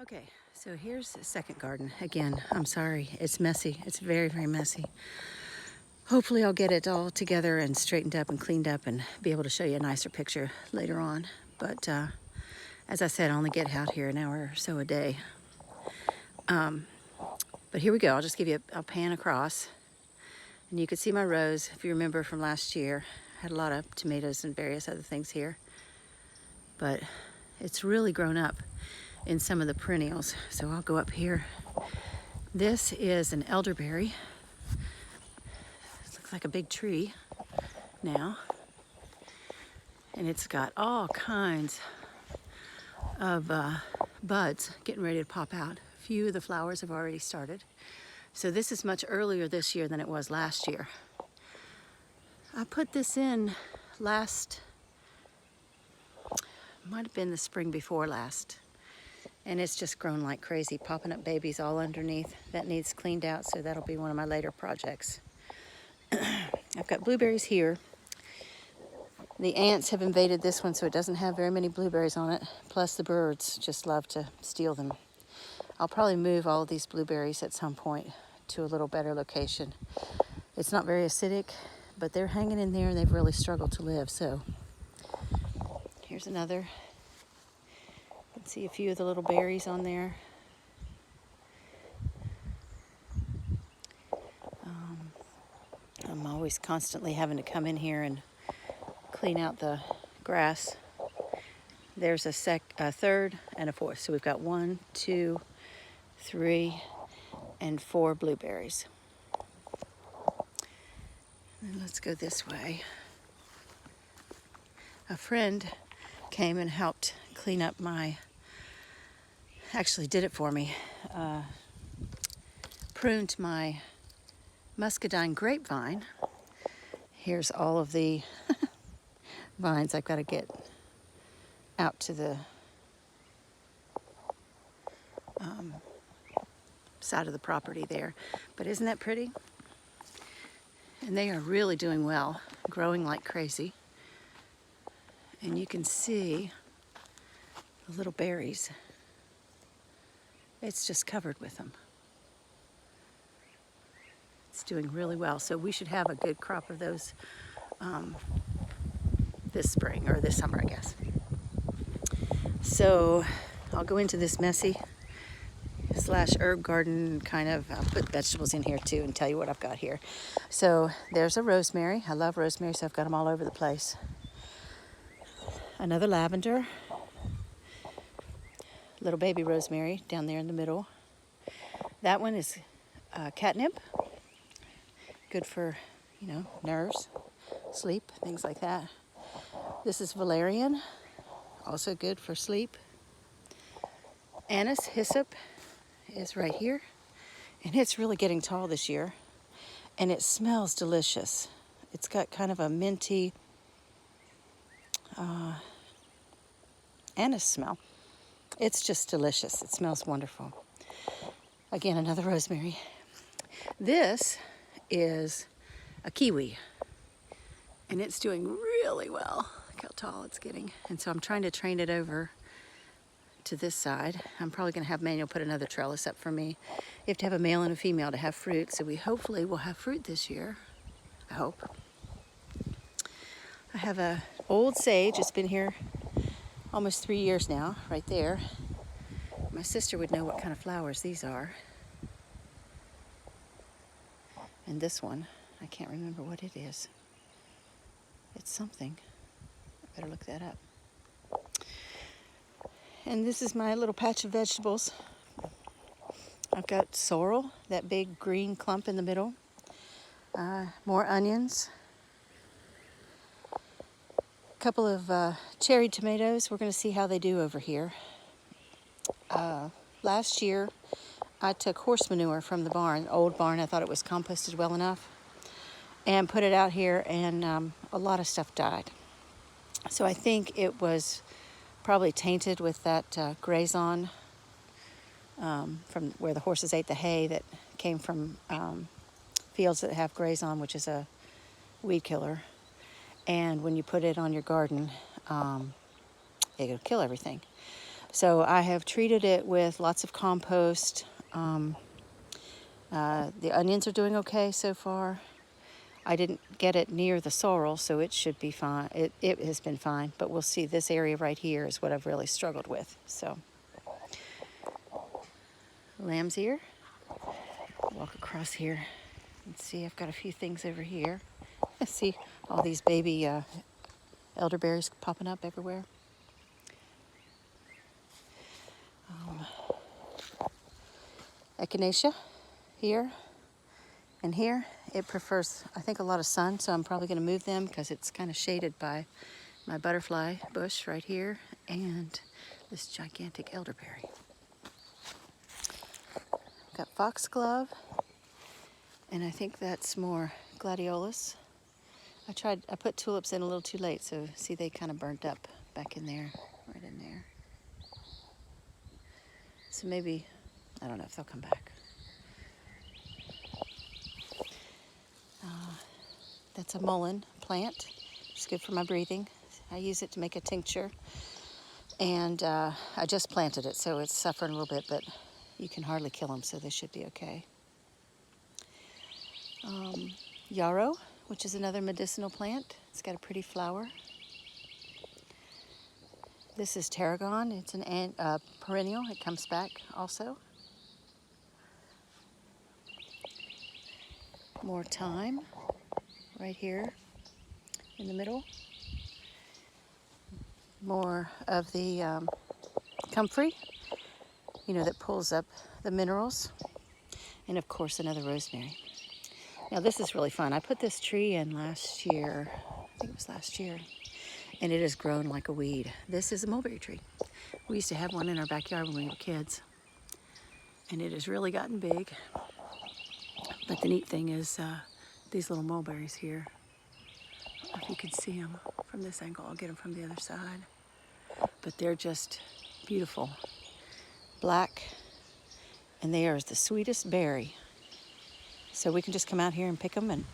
Okay, so here's the second garden. Again, I'm sorry, it's messy. It's very, very messy. Hopefully I'll get it all together and straightened up and cleaned up and be able to show you a nicer picture later on. But as I said, I only get out here an hour or so a day. But here we go. I'll just give you a pan across. And you can see my rows, if you remember from last year. I had a lot of tomatoes and various other things here. But it's really grown up in some of the perennials. So I'll go up here. This is an elderberry. It looks like a big tree now. And it's got all kinds of buds getting ready to pop out. A few of the flowers have already started. So this is much earlier this year than it was last year. I put this in might have been the spring before last. And it's just grown like crazy, popping up babies all underneath. That needs cleaned out, so that'll be one of my later projects. I've got blueberries here. The ants have invaded this one, so it doesn't have very many blueberries on it. Plus the birds just love to steal them. I'll probably move all of these blueberries at some point to a little better location. It's not very acidic, but they're hanging in there and they've really struggled to live. So here's another. You can see a few of the little berries on there. I'm always constantly having to come in here and clean out the grass. There's a third and a fourth. So we've got 1, 2, 3, and 4 blueberries. And let's go this way. A friend came and helped clean up actually did it for me. Pruned my muscadine grapevine. Here's all of the vines I've got to get out to the side of the property there. But isn't that pretty? And they are really doing well, growing like crazy. And you can see the little berries. It's just covered with them. It's doing really well. So we should have a good crop of those this spring, or this summer, I guess. So I'll go into this messy / herb garden kind of. I'll put vegetables in here too and tell you what I've got here. So there's a rosemary. I love rosemary, so I've got them all over the place. Another lavender. Little baby rosemary down there in the middle. That one is catnip. Good for, nerves, sleep, things like that. This is valerian, also good for sleep. Anise hyssop is right here, and it's really getting tall this year, and it smells delicious. It's got kind of a minty anise smell. It's just delicious. It smells wonderful. Again, another rosemary. This is a kiwi, and it's doing really well. Look how tall it's getting. And so I'm trying to train it over to this side. I'm probably going to have Manuel put another trellis up for me. You have to have a male and a female to have fruit, so we hopefully will have fruit this year. I hope. I have a old sage. It's been here almost 3 years now, right there. My sister would know what kind of flowers these are. And this one, I can't remember what it is. It's something. I better look that up. And this is my little patch of vegetables. I've got sorrel, that big green clump in the middle. More onions. A couple of cherry tomatoes. We're going to see how they do over here. Last year, I took horse manure from the barn, old barn. I thought it was composted well enough, and put it out here, and a lot of stuff died. So I think it was probably tainted with that grazon from where the horses ate the hay that came from fields that have grazon, which is a weed killer. And when you put it on your garden, it'll kill everything. So I have treated it with lots of compost. The onions are doing okay so far. I didn't get it near the sorrel, so it should be fine. It has been fine, but we'll see. This area right here is what I've really struggled with. So, lamb's ear. Walk across here and see. I've got a few things over here. I see all these baby elderberries popping up everywhere. Echinacea here and here. It prefers, I think, a lot of sun, so I'm probably going to move them because it's kind of shaded by my butterfly bush right here and this gigantic elderberry. Got foxglove, and I think that's more gladiolus. I put tulips in a little too late, so see they kind of burnt up back in there, right in there. So maybe, I don't know if they'll come back. That's a mullein plant. It's good for my breathing. I use it to make a tincture. And I just planted it, so it's suffering a little bit, but you can hardly kill them, so they should be okay. Yarrow, which is another medicinal plant. It's got a pretty flower. This is tarragon. It's an perennial. It comes back also. More thyme right here in the middle. More of the comfrey, that pulls up the minerals. And of course, another rosemary. Now this is really fun. I put this tree in last year. I think it was last year. And it has grown like a weed. This is a mulberry tree. We used to have one in our backyard when we were kids. And it has really gotten big. But the neat thing is these little mulberries here. I don't know if you can see them from this angle. I'll get them from the other side. But they're just beautiful. Black. And they are the sweetest berry. So we can just come out here and pick them and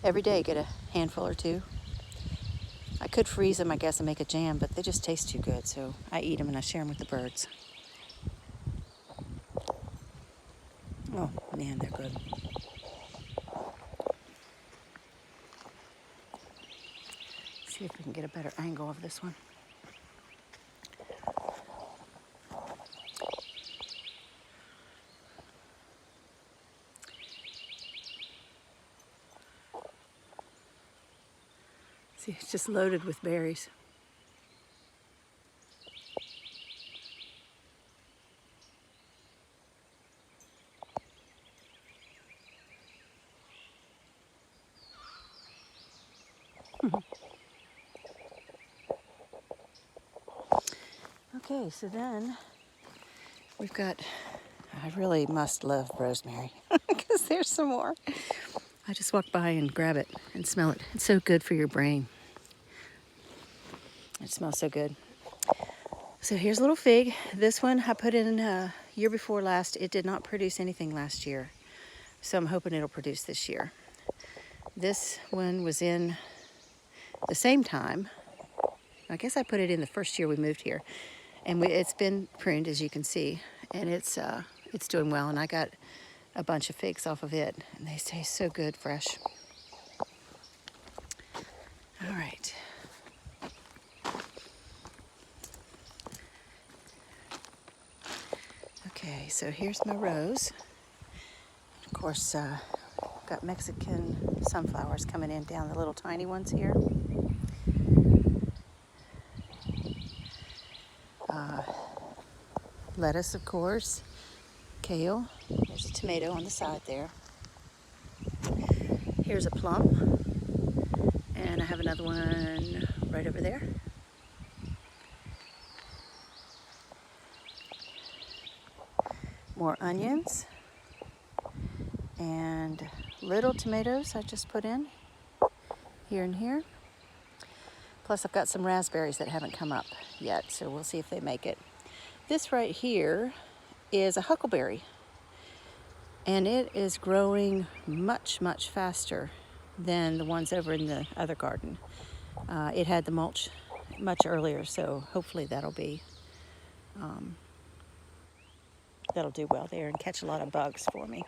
every day get a handful or two. I could freeze them, I guess, and make a jam, but they just taste too good. So I eat them and I share them with the birds. Oh, man, they're good. See if we can get a better angle of this one. See, it's just loaded with berries. Okay, so then we've got, I really must love rosemary because there's some more. I just walk by and grab it and smell it. It's so good for your brain. It smells so good. So here's a little fig. This one I put in year before last. It did not produce anything last year. So I'm hoping it'll produce this year. This one was in the same time. I guess I put it in the first year we moved here. And it's been pruned, as you can see. And it's doing well. And I got a bunch of figs off of it. And they taste so good fresh. All right. Okay, so here's my rose. Of course, got Mexican sunflowers coming in down the little tiny ones here. Lettuce, of course. Kale. There's a tomato on the side there. Here's a plum. And I have another one right over there. More onions. And little tomatoes I just put in here and here. Plus I've got some raspberries that haven't come up yet, so we'll see if they make it. This right here is a huckleberry, and it is growing much, much faster than the ones over in the other garden. It had the mulch much earlier, so hopefully that'll do well there and catch a lot of bugs for me.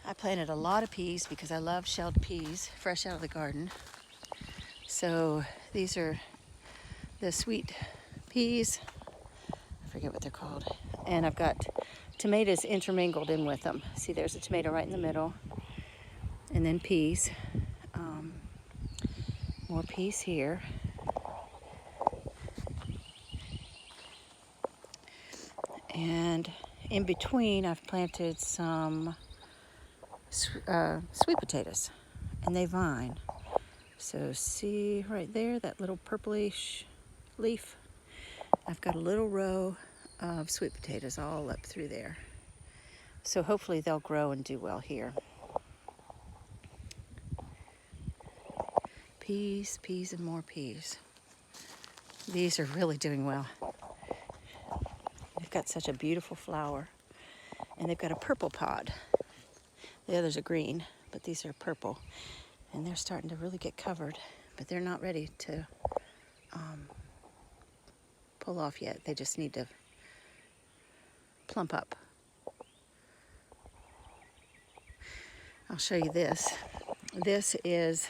I planted a lot of peas because I love shelled peas, fresh out of the garden. So these are the sweet peas. I forget what they're called. And I've got tomatoes intermingled in with them. See, there's a tomato right in the middle. And then peas. More peas here. And in between, I've planted some sweet potatoes, and they vine. So see right there, that little purplish leaf? I've got a little row of sweet potatoes all up through there. So hopefully they'll grow and do well here. Peas, peas, and more peas. These are really doing well. They've got such a beautiful flower. And they've got a purple pod. The others are green, but these are purple. And they're starting to really get covered, but they're not ready to pull off yet. They just need to plump up. I'll show you this. This is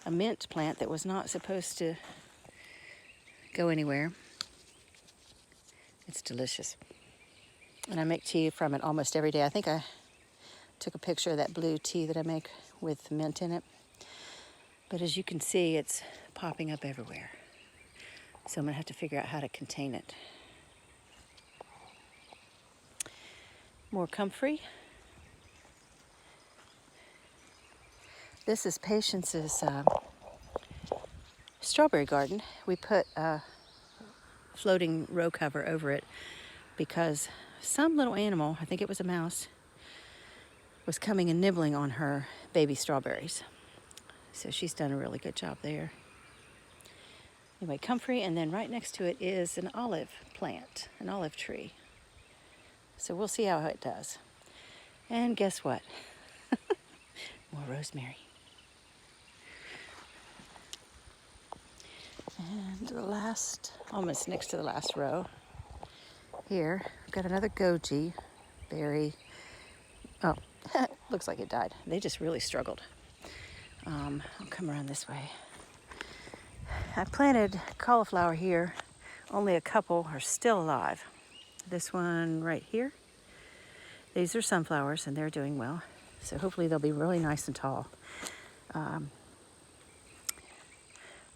a mint plant that was not supposed to go anywhere. It's delicious. And I make tea from it almost every day. I think I took a picture of that blue tea that I make with mint in it. But as you can see, it's popping up everywhere. So I'm gonna have to figure out how to contain it. More comfrey. This is Patience's strawberry garden. We put a floating row cover over it because some little animal, I think it was a mouse, was coming and nibbling on her baby strawberries. So she's done a really good job there. Anyway, comfrey, and then right next to it is an olive plant, an olive tree. So we'll see how it does. And guess what? More rosemary. And the last, almost next to the last row, here, I've got another goji berry. Oh, looks like it died. They just really struggled. I'll come around this way. I planted cauliflower here. Only a couple are still alive. This one right here. These are sunflowers, and they're doing well. So hopefully they'll be really nice and tall.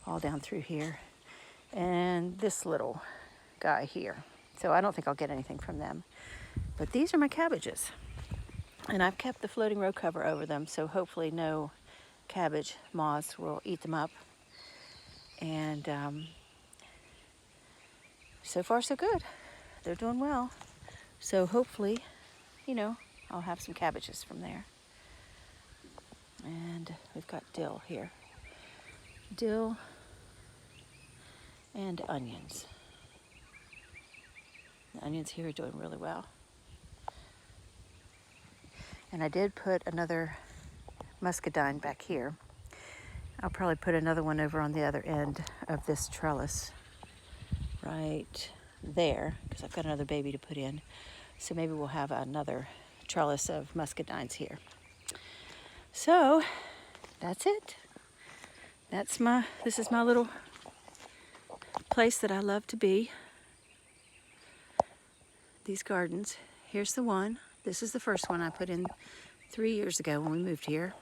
All down through here. And this little guy here. So I don't think I'll get anything from them. But these are my cabbages. And I've kept the floating row cover over them, so hopefully no cabbage moths will eat them up. And so far so good. They're doing well. So hopefully, you know, I'll have some cabbages from there. And we've got dill here. Dill and onions. The onions here are doing really well. And I did put another muscadine back here. I'll probably put another one over on the other end of this trellis right there, because I've got another baby to put in. So maybe we'll have another trellis of muscadines here. So that's it. This is my little place that I love to be. These gardens. Here's the one. This is the first one I put in 3 years ago when we moved here.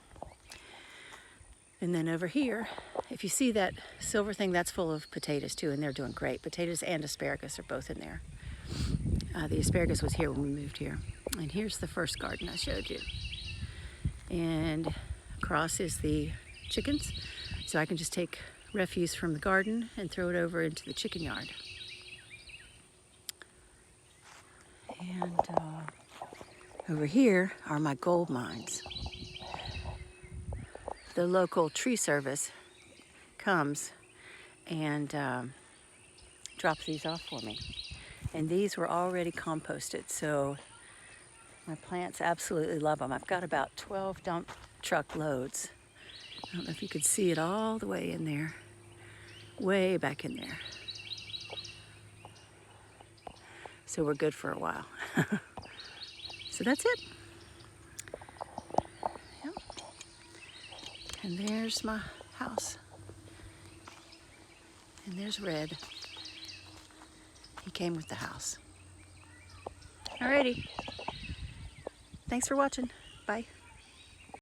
And then over here, if you see that silver thing, that's full of potatoes too, and they're doing great. Potatoes and asparagus are both in there. The asparagus was here when we moved here. And here's the first garden I showed you. And across is the chickens. So I can just take refuse from the garden and throw it over into the chicken yard. And over here are my gold mines. The local tree service comes and drops these off for me. And these were already composted, so my plants absolutely love them. I've got about 12 dump truck loads. I don't know if you could see it all the way in there. way back in there. So we're good for a while. So that's it. Yep. And there's my house. And there's Red. He came with the house. Alrighty. Thanks for watching. Bye.